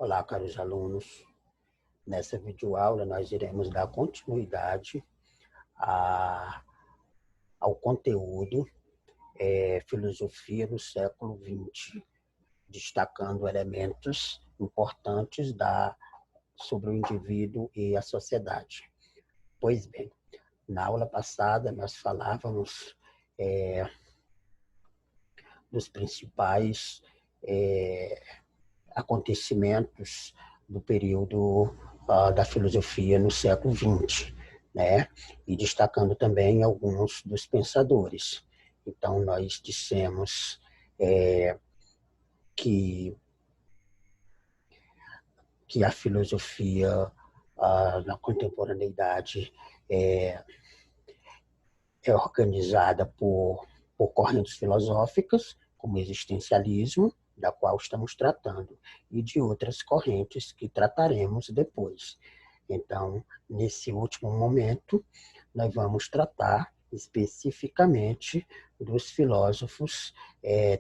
Olá, caros alunos. Nessa videoaula, nós iremos dar continuidade ao conteúdo Filosofia no século XX, destacando elementos importantes sobre o indivíduo e a sociedade. Pois bem, na aula passada, nós falávamos dos principais acontecimentos do período da filosofia no século XX, né? E destacando também alguns dos pensadores. Então, nós dissemos que a filosofia na contemporaneidade é organizada por correntes filosóficas, como o existencialismo, da qual estamos tratando, e de outras correntes que trataremos depois. Então, nesse último momento, nós vamos tratar especificamente dos filósofos,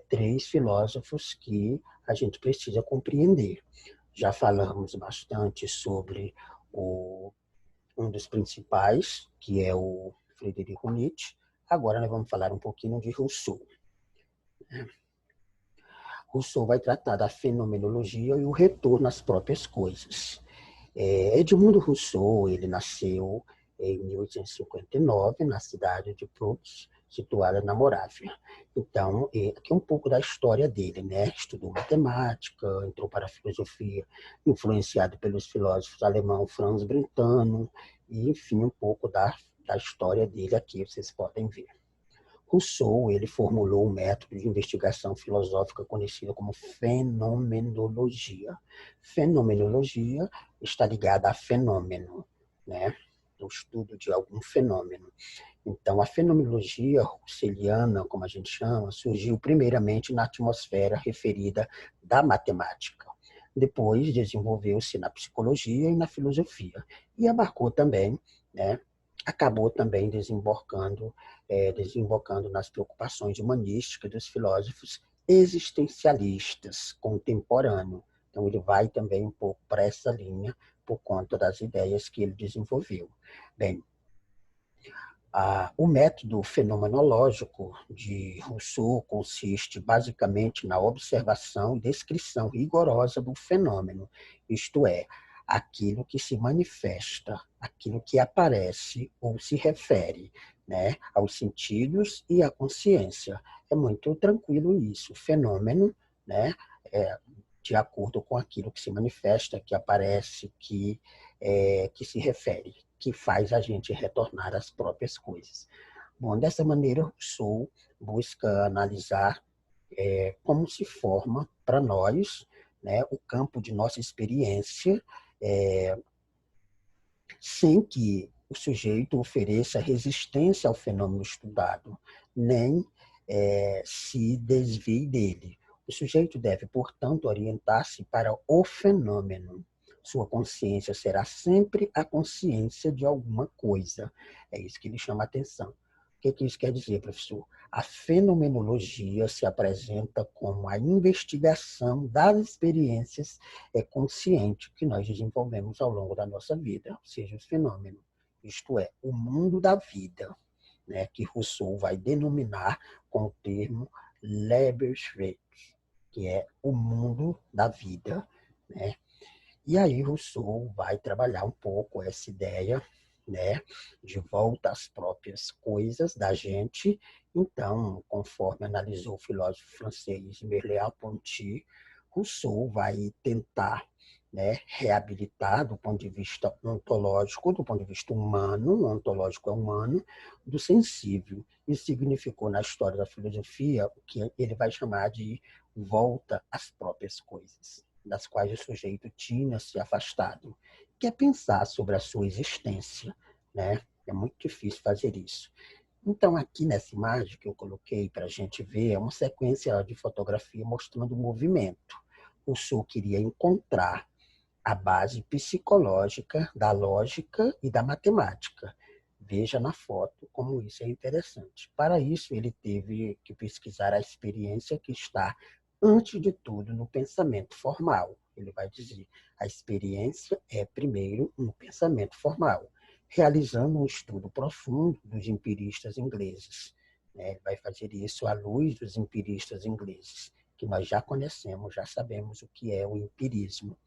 três filósofos que a gente precisa compreender. Já falamos bastante sobre um dos principais, que é o Frederico Nietzsche. Agora nós vamos falar um pouquinho de Rousseau. Rousseau vai tratar da fenomenologia e o retorno às próprias coisas. Edmundo Rousseau, ele nasceu em 1859, na cidade de Prux, situada na Morávia. Então, aqui é um pouco da história dele, né? Estudou matemática, entrou para a filosofia, influenciado pelos filósofos alemão Franz Brentano, e, enfim, um pouco da história dele aqui, vocês podem ver. Rousseau, ele formulou um método de investigação filosófica conhecido como fenomenologia. Fenomenologia está ligada a fenômeno, né? O estudo de algum fenômeno. Então, a fenomenologia russeliana, como a gente chama, surgiu primeiramente na atmosfera referida da matemática. Depois desenvolveu-se na psicologia e na filosofia. E abarcou também, né, acabou também desembocando nas preocupações humanísticas dos filósofos existencialistas contemporâneos. Então, ele vai também um pouco para essa linha por conta das ideias que ele desenvolveu. Bem, o método fenomenológico de Rousseau consiste basicamente na observação e descrição rigorosa do fenômeno, isto é, aquilo que se manifesta, aquilo que aparece ou se refere, né, aos sentidos e à consciência. É muito tranquilo isso. O fenômeno, né, de acordo com aquilo que se manifesta, que aparece, que se refere, que faz a gente retornar às próprias coisas. Bom, dessa maneira, Rousseau busca analisar como se forma para nós, né, o campo de nossa experiência, sem que o sujeito ofereça resistência ao fenômeno estudado, nem se desvie dele. O sujeito deve, portanto, orientar-se para o fenômeno. Sua consciência será sempre a consciência de alguma coisa. É isso que ele chama a atenção. O que isso quer dizer, professor? A fenomenologia se apresenta como a investigação das experiências conscientes que nós desenvolvemos ao longo da nossa vida, ou seja, os fenômenos. Isto é, o mundo da vida, né, que Rousseau vai denominar com o termo Lebenswelt, que é o mundo da vida, né? E aí Rousseau vai trabalhar um pouco essa ideia, né, de volta às próprias coisas da gente. Então, conforme analisou o filósofo francês Merleau-Ponty, Rousseau vai tentar, né, reabilitar do ponto de vista ontológico, do ponto de vista humano, o ontológico é humano, do sensível. Isso significou na história da filosofia o que ele vai chamar de volta às próprias coisas, das quais o sujeito tinha se afastado, que é pensar sobre a sua existência, né? É muito difícil fazer isso. Então, aqui nessa imagem que eu coloquei para a gente ver, é uma sequência de fotografia mostrando o movimento. O Rousseau queria encontrar a base psicológica da lógica e da matemática. Veja na foto como isso é interessante. Para isso, ele teve que pesquisar a experiência que está, antes de tudo, no pensamento formal. Ele vai dizer, a experiência é, primeiro, um pensamento formal, realizando um estudo profundo dos empiristas ingleses. Ele vai fazer isso à luz dos empiristas ingleses, que nós já conhecemos, já sabemos o que é o empirismo.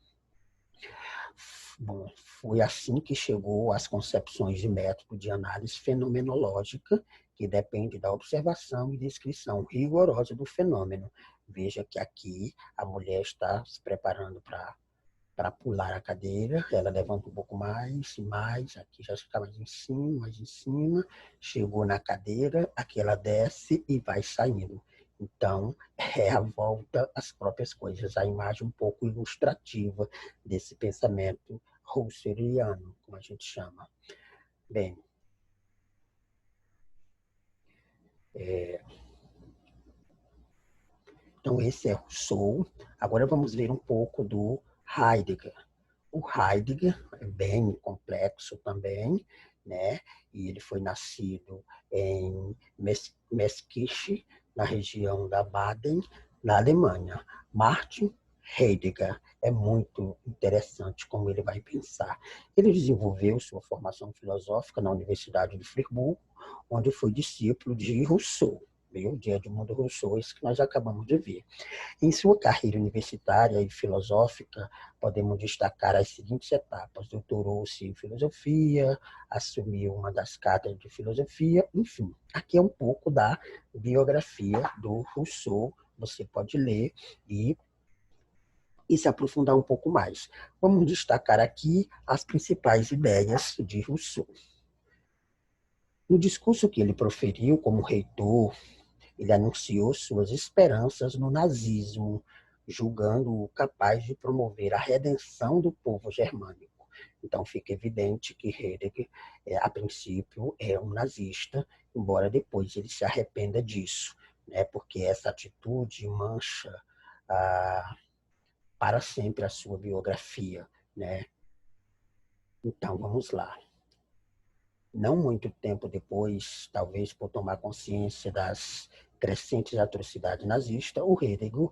Bom, foi assim que chegou às concepções de método de análise fenomenológica, que depende da observação e descrição rigorosa do fenômeno. Veja que aqui a mulher está se preparando para pular a cadeira, ela levanta um pouco mais, aqui já está mais em cima, chegou na cadeira, aqui ela desce e vai saindo. Então, é a volta às próprias coisas, a imagem um pouco ilustrativa desse pensamento husserliano, como a gente chama. Bem, então esse é Rousseau. Agora vamos ver um pouco do Heidegger. O Heidegger é bem complexo também, né? E ele foi nascido em Meskisch, na região da Baden, na Alemanha. Martin Heidegger é muito interessante como ele vai pensar. Ele desenvolveu sua formação filosófica na Universidade de Friburgo, onde foi discípulo de Rousseau, o dia de Edmund Rousseau, isso que nós acabamos de ver. Em sua carreira universitária e filosófica, podemos destacar as seguintes etapas. Doutorou-se em filosofia, assumiu uma das cátedras de filosofia, enfim. Aqui é um pouco da biografia do Rousseau, você pode ler e se aprofundar um pouco mais. Vamos destacar aqui as principais ideias de Rousseau. No discurso que ele proferiu como reitor, ele anunciou suas esperanças no nazismo, julgando-o capaz de promover a redenção do povo germânico. Então fica evidente que Heidegger, a princípio, é um nazista, embora depois ele se arrependa disso, né? Porque essa atitude mancha para sempre a sua biografia, né? Então vamos lá. Não muito tempo depois, talvez por tomar consciência das crescentes atrocidades nazistas, o Heidegger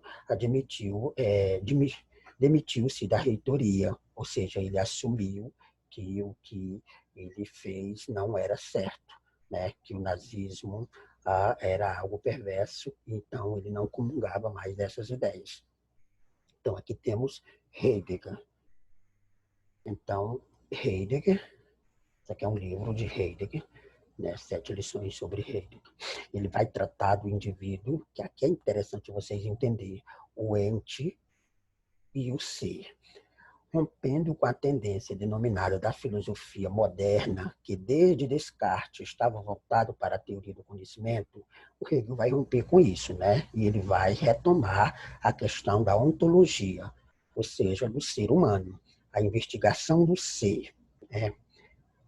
demitiu-se da reitoria, ou seja, ele assumiu que o que ele fez não era certo, né? Que o nazismo era algo perverso, então ele não comungava mais dessas ideias. Então aqui temos Heidegger. Então, Heidegger, isso aqui é um livro de Heidegger, né, 7 lições sobre Heidegger. Ele vai tratar do indivíduo, que aqui é interessante vocês entenderem, o ente e o ser. Rompendo com a tendência denominada da filosofia moderna, que desde Descartes estava voltado para a teoria do conhecimento, o Hegel vai romper com isso, né? E ele vai retomar a questão da ontologia, ou seja, do ser humano, a investigação do ser, né?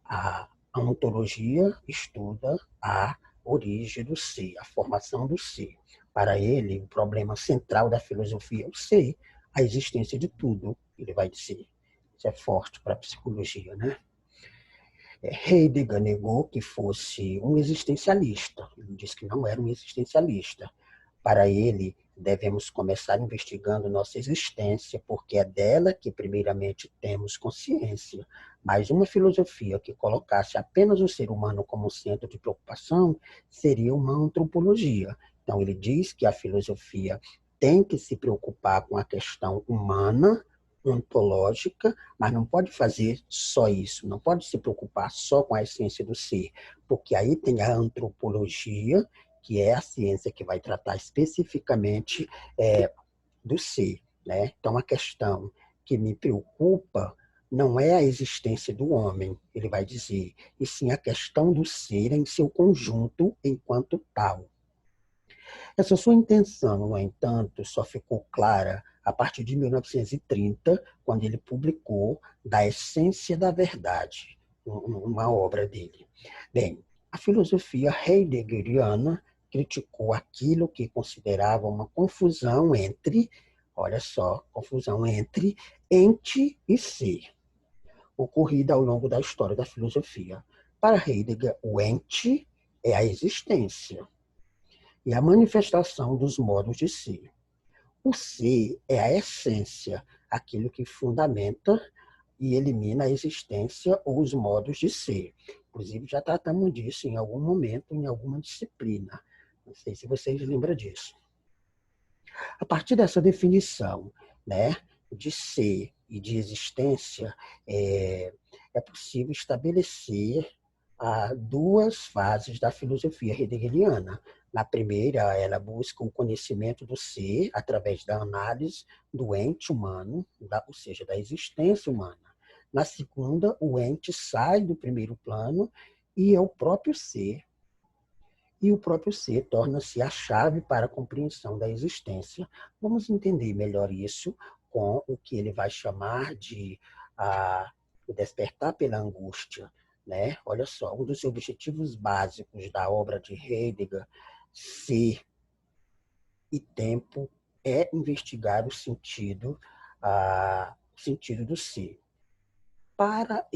A ontologia estuda a origem do ser, a formação do ser. Para ele, o problema central da filosofia é o ser, a existência de tudo, ele vai dizer. Isso é forte para a psicologia, né? Heidegger negou que fosse um existencialista. Ele disse que não era um existencialista. Para ele, devemos começar investigando nossa existência, porque é dela que primeiramente temos consciência. Mas uma filosofia que colocasse apenas o ser humano como centro de preocupação seria uma antropologia. Então, ele diz que a filosofia tem que se preocupar com a questão humana, ontológica, mas não pode fazer só isso, não pode se preocupar só com a essência do ser, porque aí tem a antropologia, que é a ciência que vai tratar especificamente do ser, né? Então, a questão que me preocupa não é a existência do homem, ele vai dizer, e sim a questão do ser em seu conjunto enquanto tal. Essa sua intenção, no entanto, só ficou clara a partir de 1930, quando ele publicou Da Essência da Verdade, uma obra dele. Bem, a filosofia heideggeriana criticou aquilo que considerava uma confusão entre, olha só, confusão entre ente e ser, ocorrida ao longo da história da filosofia. Para Heidegger, o ente é a existência e a manifestação dos modos de ser. O ser é a essência, aquilo que fundamenta e elimina a existência ou os modos de ser. Inclusive, já tratamos disso em algum momento, em alguma disciplina. Não sei se vocês lembram disso. A partir dessa definição, né, de ser e de existência, é possível estabelecer duas fases da filosofia heideggeriana. Na primeira, ela busca o conhecimento do ser através da análise do ente humano, ou seja, da existência humana. Na segunda, o ente sai do primeiro plano e é o próprio ser. E o próprio ser torna-se a chave para a compreensão da existência. Vamos entender melhor isso com o que ele vai chamar de o despertar pela angústia. Né? Olha só, um dos objetivos básicos da obra de Heidegger, Ser e Tempo, é investigar o sentido do ser. Para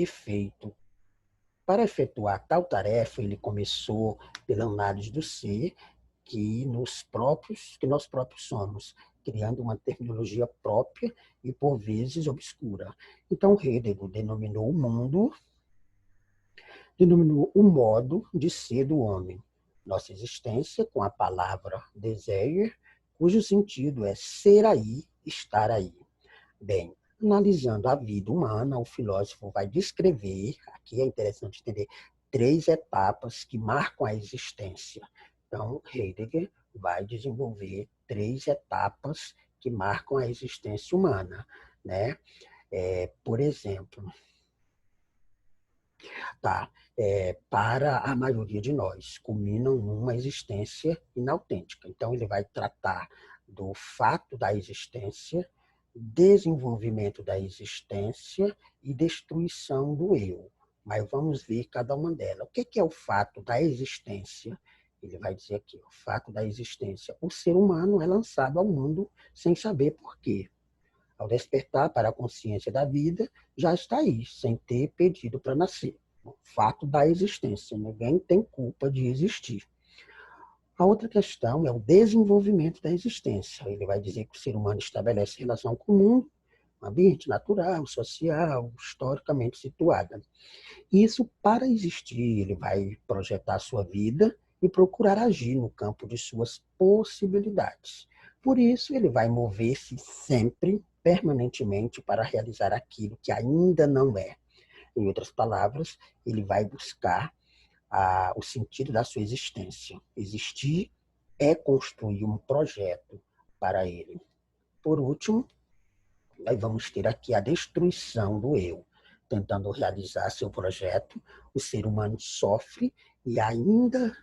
efetuar tal tarefa, ele começou pela análise do ser que nós próprios somos, criando uma terminologia própria e, por vezes, obscura. Então, Heidegger denominou o modo de ser do homem, nossa existência, com a palavra Deseyer, cujo sentido é ser aí, estar aí. Bem, analisando a vida humana, o filósofo vai descrever, aqui é interessante entender, 3 etapas que marcam a existência. Então, Heidegger vai desenvolver 3 etapas que marcam a existência humana. Né? Por exemplo, para a maioria de nós, culminam numa existência inautêntica. Então, ele vai tratar do fato da existência, desenvolvimento da existência e destruição do eu. Mas vamos ver cada uma delas. O que é o fato da existência? Ele vai dizer aqui, o fato da existência. O ser humano é lançado ao mundo sem saber por quê. Ao despertar para a consciência da vida, já está aí, sem ter pedido para nascer. O fato da existência. Ninguém tem culpa de existir. A outra questão é o desenvolvimento da existência. Ele vai dizer que o ser humano estabelece relação com o mundo, um ambiente natural, social, historicamente situada. Isso, para existir, ele vai projetar a sua vida e procurar agir no campo de suas possibilidades. Por isso, ele vai mover-se sempre, permanentemente, para realizar aquilo que ainda não é. Em outras palavras, ele vai buscar o sentido da sua existência. Existir é construir um projeto para ele. Por último, nós vamos ter aqui a destruição do eu. Tentando realizar seu projeto, o ser humano sofre e ainda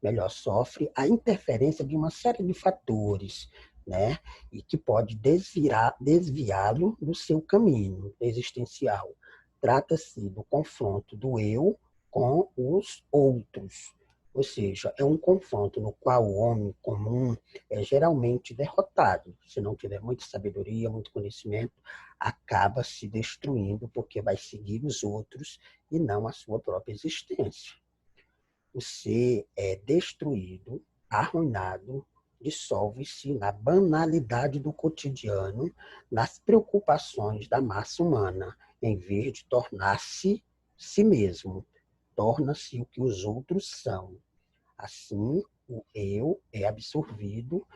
melhor sofre a interferência de uma série de fatores, né? E que pode desviá-lo do seu caminho existencial. Trata-se do confronto do eu com os outros. Ou seja, é um confronto no qual o homem comum é geralmente derrotado. Se não tiver muita sabedoria, muito conhecimento, acaba se destruindo porque vai seguir os outros e não a sua própria existência. O ser é destruído, arruinado, dissolve-se na banalidade do cotidiano, nas preocupações da massa humana, em vez de tornar-se si mesmo. Torna-se o que os outros são. Assim, o eu é absorvido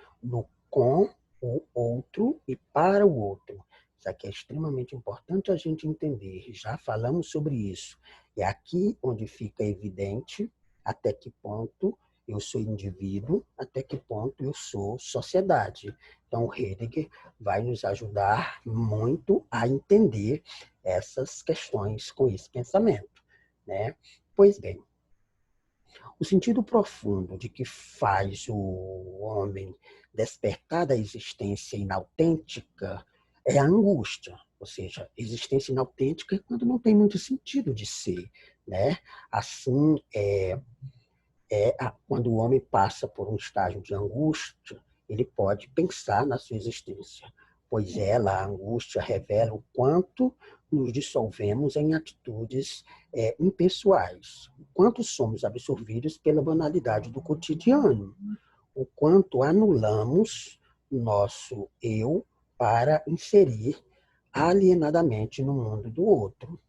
com o outro e para o outro. Isso aqui é extremamente importante a gente entender. Já falamos sobre isso. É aqui onde fica evidente até que ponto eu sou indivíduo, até que ponto eu sou sociedade. Então, Heidegger vai nos ajudar muito a entender essas questões com esse pensamento. Né? Pois bem, o sentido profundo de que faz o homem despertar da existência inautêntica é a angústia, ou seja, existência inautêntica é quando não tem muito sentido de ser. Né? Assim, quando o homem passa por um estágio de angústia, ele pode pensar na sua existência, pois ela, a angústia, revela o quanto nos dissolvemos em atitudes impessoais, o quanto somos absorvidos pela banalidade do cotidiano, o quanto anulamos nosso eu para inserir alienadamente no mundo do outro.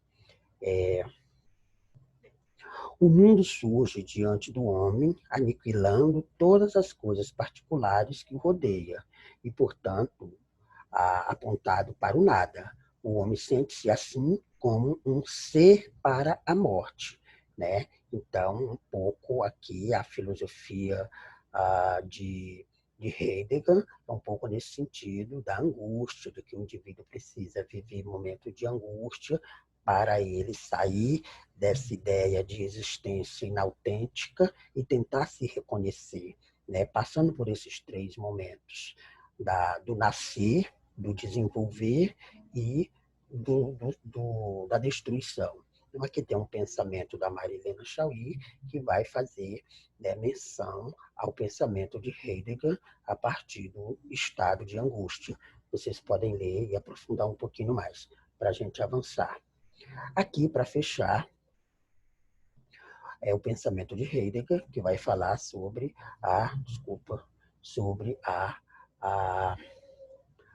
O mundo surge diante do homem, aniquilando todas as coisas particulares que o rodeia e, portanto, apontado para o nada. O homem sente-se assim como um ser para a morte, né? Então, um pouco aqui a filosofia de Heidegger é um pouco nesse sentido da angústia, de que o indivíduo precisa viver momentos de angústia para ele sair dessa ideia de existência inautêntica e tentar se reconhecer, né? Passando por esses três momentos do nascer, do desenvolver e da destruição. Então, aqui tem um pensamento da Marilena Chauí que vai fazer, né, menção ao pensamento de Heidegger a partir do estado de angústia. Vocês podem ler e aprofundar um pouquinho mais para a gente avançar. Aqui, para fechar, é o pensamento de Heidegger, que vai falar sobre a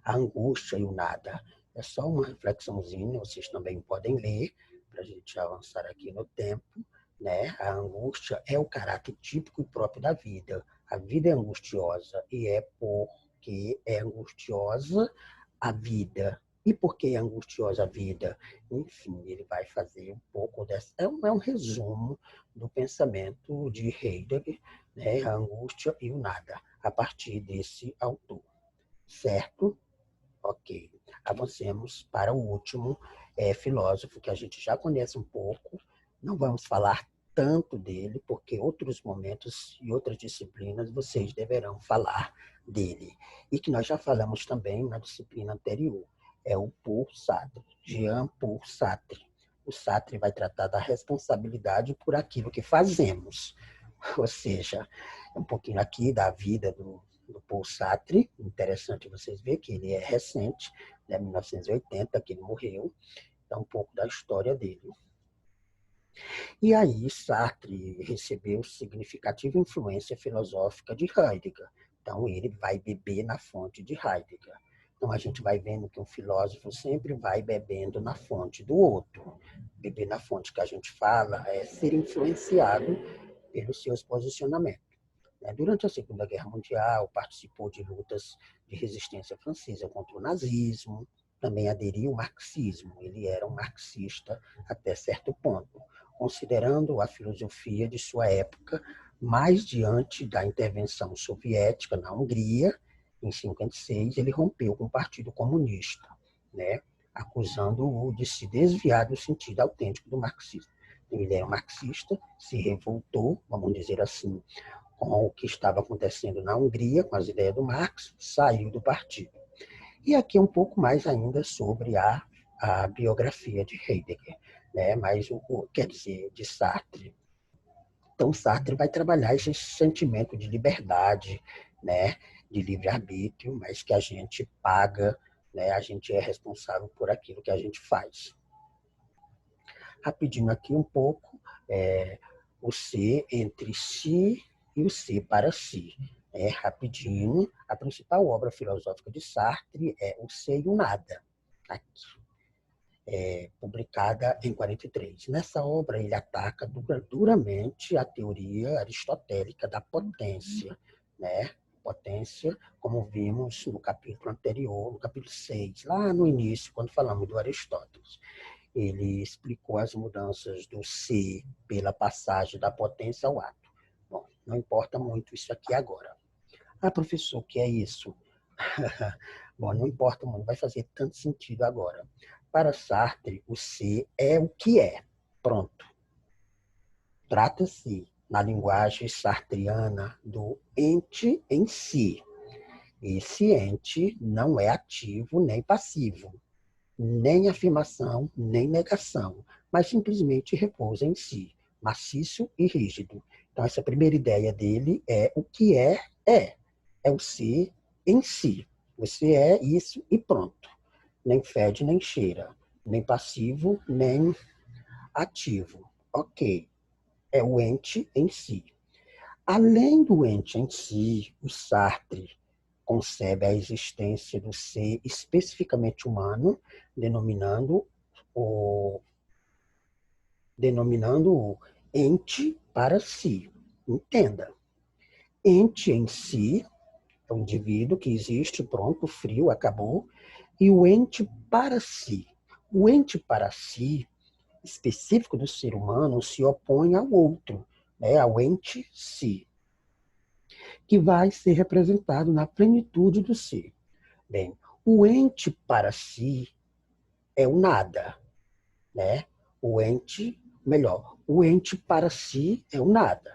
angústia e o nada. É só uma reflexãozinha, vocês também podem ler, para a gente avançar aqui no tempo. Né? A angústia é o caráter típico e próprio da vida. A vida é angustiosa e é porque é angustiosa a vida. E por que é angustiosa a vida? Enfim, ele vai fazer um pouco dessa... É um resumo do pensamento de Heidegger, né? A angústia e o nada, a partir desse autor. Certo? Ok. Avancemos para o último filósofo, que a gente já conhece um pouco. Não vamos falar tanto dele, porque outros momentos e outras disciplinas vocês deverão falar dele. E que nós já falamos também na disciplina anterior. É o Paul Sartre, Jean-Paul Sartre. O Sartre vai tratar da responsabilidade por aquilo que fazemos. Ou seja, um pouquinho aqui da vida do Paul Sartre. Interessante vocês verem que ele é recente, né, 1980, que ele morreu. É um pouco da história dele. E aí Sartre recebeu significativa influência filosófica de Heidegger. Então ele vai beber na fonte de Heidegger. Então a gente vai vendo que um filósofo sempre vai bebendo na fonte do outro. Beber na fonte que a gente fala é ser influenciado pelos seus posicionamentos. Durante a Segunda Guerra Mundial, participou de lutas de resistência francesa contra o nazismo, também aderiu ao marxismo. Ele era um marxista até certo ponto, considerando a filosofia de sua época mais diante da intervenção soviética na Hungria, em 1956, ele rompeu com o Partido Comunista, né, acusando-o de se desviar do sentido autêntico do marxismo. Ele era um marxista, se revoltou, vamos dizer assim, com o que estava acontecendo na Hungria, com as ideias do Marx, saiu do partido. E aqui um pouco mais ainda sobre a biografia de Heidegger, né? Mas quer dizer, de Sartre. Então, Sartre vai trabalhar esse sentimento de liberdade, né? De livre-arbítrio, mas que a gente paga, né? A gente é responsável por aquilo que a gente faz. Rapidinho aqui um pouco, o ser entre si e o ser para si. Rapidinho, a principal obra filosófica de Sartre é O Ser e o Nada, aqui, publicada em 43. Nessa obra, ele ataca duramente a teoria aristotélica da potência, né? Potência, como vimos no capítulo anterior, no capítulo 6, lá no início, quando falamos do Aristóteles. Ele explicou as mudanças do ser pela passagem da potência ao ato. Bom, não importa muito isso aqui agora. Ah, professor, o que é isso? Bom, não importa muito, vai fazer tanto sentido agora. Para Sartre, o ser é o que é. Pronto. Trata-se, na linguagem sartriana, do ente em si. Esse ente não é ativo nem passivo, nem afirmação, nem negação, mas simplesmente repousa em si, maciço e rígido. Então, essa primeira ideia dele é o que é. É o ser em si. Você é isso e pronto. Nem fede, nem cheira. Nem passivo, nem ativo. Ok. É o ente em si. Além do ente em si, o Sartre concebe a existência do ser especificamente humano, denominando-o ente para si. Entenda, ente em si é um indivíduo que existe, pronto, frio, acabou, e o ente para si. O ente para si, específico do ser humano, se opõe ao outro, né, ao ente si, que vai ser representado na plenitude do ser. Bem, o ente para si é o nada, né? O ente para si é o nada.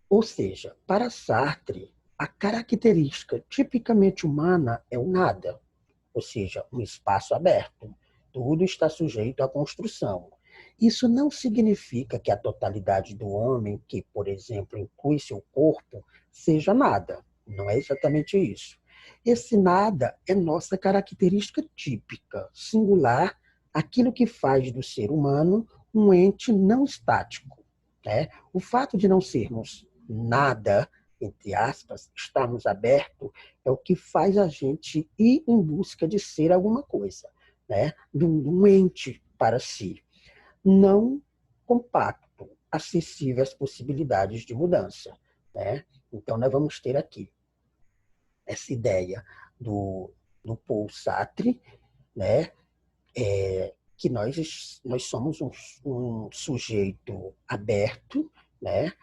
Ou seja, para Sartre, a característica tipicamente humana é o nada, ou seja, um espaço aberto. Tudo está sujeito à construção. Isso não significa que a totalidade do homem, que, por exemplo, inclui seu corpo, seja nada. Não é exatamente isso. Esse nada é nossa característica típica, singular, aquilo que faz do ser humano um ente não estático, né? O fato de não sermos nada, entre aspas, estarmos abertos, é o que faz a gente ir em busca de ser alguma coisa, né? De um ente para si, não compacto, acessível às possibilidades de mudança, né? Então, nós vamos ter aqui essa ideia do Paul Sartre, né? Que nós somos um sujeito aberto, né?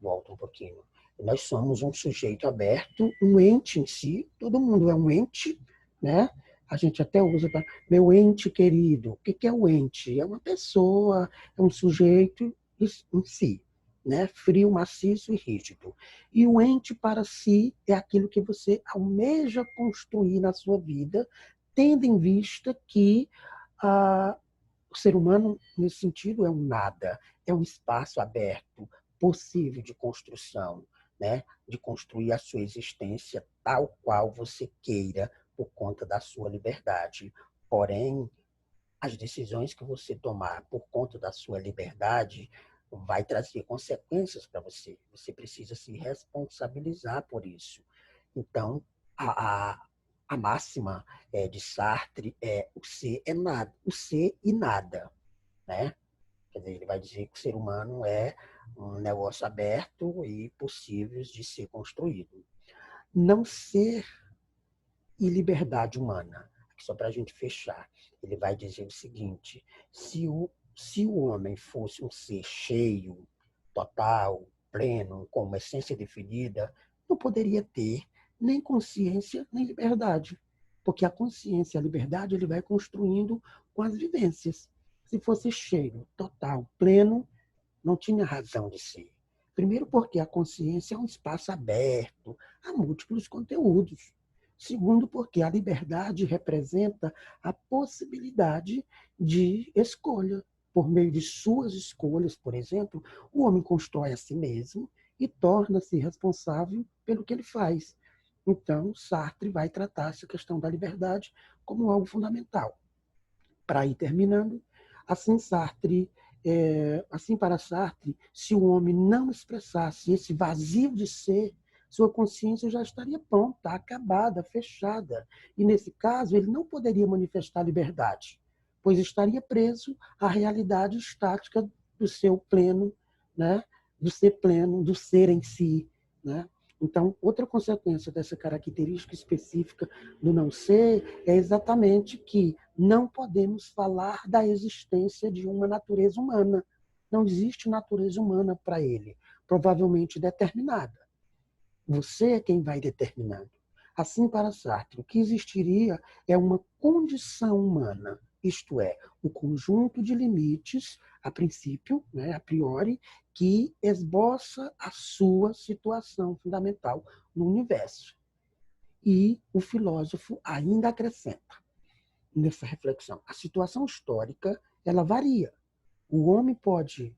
Volta um pouquinho. Nós somos um sujeito aberto, um ente em si, todo mundo é um ente, né? A gente até usa para meu ente querido. O que é o ente? É uma pessoa, é um sujeito em si, né? Frio, maciço e rígido. E o ente para si é aquilo que você almeja construir na sua vida, tendo em vista que o ser humano, nesse sentido, é um nada, é um espaço aberto, possível de construção, né? De construir a sua existência tal qual você queira, por conta da sua liberdade. Porém, as decisões que você tomar por conta da sua liberdade vai trazer consequências para você. Você precisa se responsabilizar por isso. Então, a máxima de Sartre é o ser é nada, o ser e nada, né? Quer dizer, ele vai dizer que o ser humano é um negócio aberto e possível de ser construído. Não ser e liberdade humana. Só para a gente fechar. Ele vai dizer o seguinte: se o homem fosse um ser cheio, total, pleno, com uma essência definida, não poderia ter nem consciência nem liberdade. Porque a consciência e a liberdade ele vai construindo com as vivências. Se fosse cheio, total, pleno, não tinha razão de ser. Primeiro, porque a consciência é um espaço aberto a múltiplos conteúdos. Segundo, porque a liberdade representa a possibilidade de escolha. Por meio de suas escolhas, por exemplo, o homem constrói a si mesmo e torna-se responsável pelo que ele faz. Então, Sartre vai tratar essa questão da liberdade como algo fundamental. Para ir terminando, assim assim para Sartre, se o homem não expressasse esse vazio de ser, sua consciência já estaria pronta, acabada, fechada. E, nesse caso, ele não poderia manifestar liberdade, pois estaria preso à realidade estática do seu pleno, né? Do ser pleno, do ser em si. Né? Então, outra consequência dessa característica específica do não ser é exatamente que não podemos falar da existência de uma natureza humana. Não existe natureza humana para ele, provavelmente determinada. Você é quem vai determinando. Assim, para Sartre, o que existiria é uma condição humana, isto é, o conjunto de limites, a princípio, né, a priori, que esboça a sua situação fundamental no universo. E o filósofo ainda acrescenta nessa reflexão. A situação histórica, ela varia. O homem pode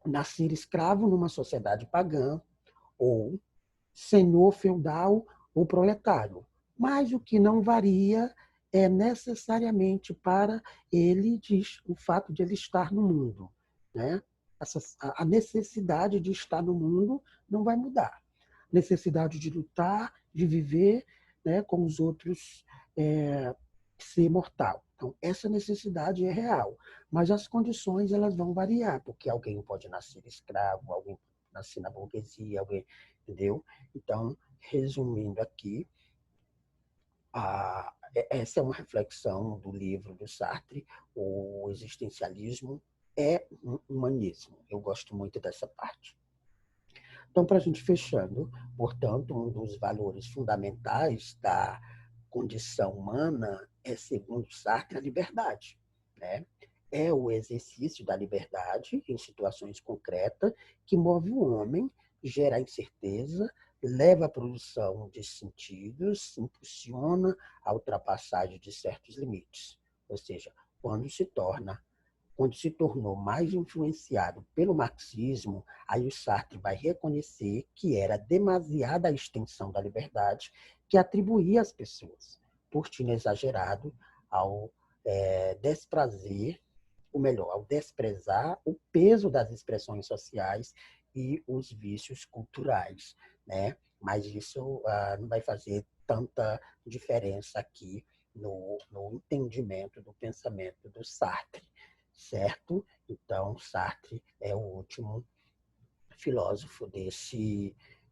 nascer escravo numa sociedade pagã, ou senhor feudal ou proletário. Mas o que não varia é necessariamente para ele o fato de ele estar no mundo. Né? A necessidade de estar no mundo não vai mudar. Necessidade de lutar, de viver, né, com os outros, ser mortal. Então, essa necessidade é real, mas as condições elas vão variar, porque alguém pode nascer escravo, alguém pode nascer na burguesia, alguém, entendeu? Então, resumindo aqui, essa é uma reflexão do livro do Sartre, o existencialismo é um humanismo. Eu gosto muito dessa parte. Então, para a gente fechando, portanto, um dos valores fundamentais da condição humana é, segundo Sartre, a liberdade, né? É o exercício da liberdade em situações concretas que move o homem, gera incerteza, leva à produção de sentidos, impulsiona a ultrapassagem de certos limites. Ou seja, quando se tornou mais influenciado pelo marxismo, aí o Sartre vai reconhecer que era demasiada a extensão da liberdade que atribuía às pessoas, por tinha exagerado ao desprazer, ou melhor, ao desprezar o peso das expressões sociais e os vícios culturais, né? Mas isso não vai fazer tanta diferença aqui no entendimento do pensamento do Sartre, certo? Então, Sartre é o último filósofo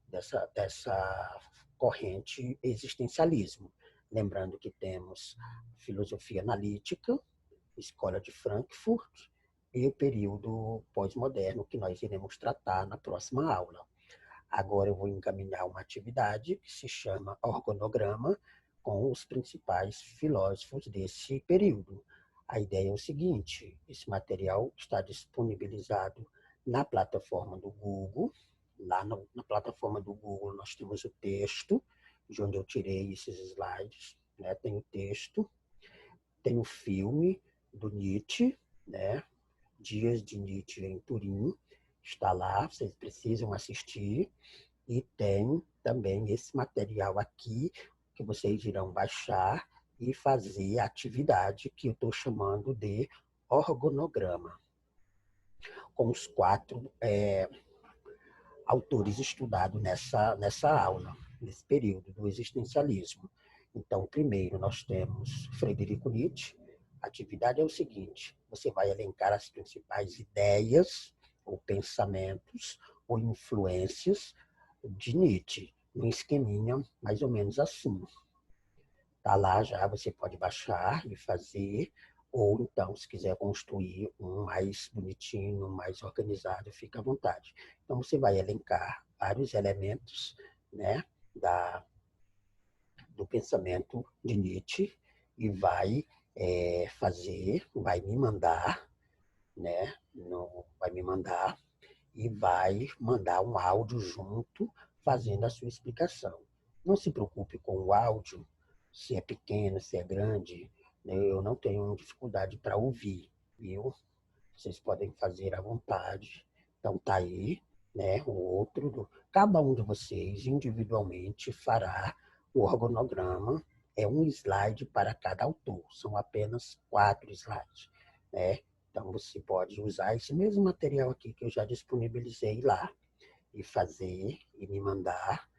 dessa corrente existencialismo. Lembrando que temos filosofia analítica, Escola de Frankfurt e o período pós-moderno, que nós iremos tratar na próxima aula. Agora eu vou encaminhar uma atividade que se chama organograma com os principais filósofos desse período. A ideia é o seguinte: esse material está disponibilizado na plataforma do Google. Lá na plataforma do Google nós temos o texto, de onde eu tirei esses slides, né? Tem o texto, tem o filme do Nietzsche, né? Dias de Nietzsche em Turim, está lá, vocês precisam assistir. E tem também esse material aqui que vocês irão baixar e fazer a atividade que eu estou chamando de organograma, com os 4 autores estudados nessa aula, nesse período do existencialismo. Então, primeiro nós temos Frederico Nietzsche. A atividade é o seguinte: você vai elencar as principais ideias ou pensamentos ou influências de Nietzsche, um esqueminha mais ou menos assim. Tá lá já, você pode baixar e fazer, ou então, se quiser construir um mais bonitinho, mais organizado, fica à vontade. Então, você vai elencar vários elementos, né, do pensamento de Nietzsche e vai vai me mandar, né, vai me mandar e vai mandar um áudio junto, fazendo a sua explicação. Não se preocupe com o áudio, se é pequeno, se é grande, né? Eu não tenho dificuldade para ouvir, viu? Vocês podem fazer à vontade. Então tá aí, né? Cada um de vocês individualmente fará o organograma. É um slide para cada autor. São apenas 4 slides, né? Então você pode usar esse mesmo material aqui que eu já disponibilizei lá e fazer e me mandar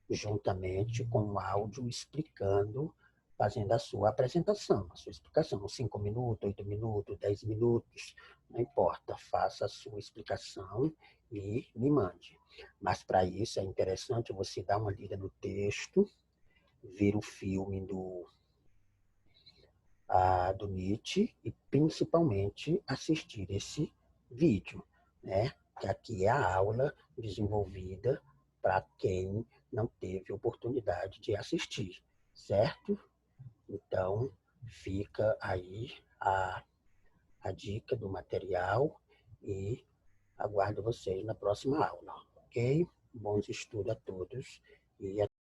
juntamente com o áudio explicando, fazendo a sua apresentação, a sua explicação, 5 minutos, 8 minutos, 10 minutos, não importa, faça a sua explicação e me mande. Mas para isso é interessante você dar uma lida no texto, ver o filme do Nietzsche e principalmente assistir esse vídeo, né? Que aqui é a aula desenvolvida para quem não teve oportunidade de assistir, certo? Então, fica aí a dica do material e aguardo vocês na próxima aula, ok? Bons estudos a todos e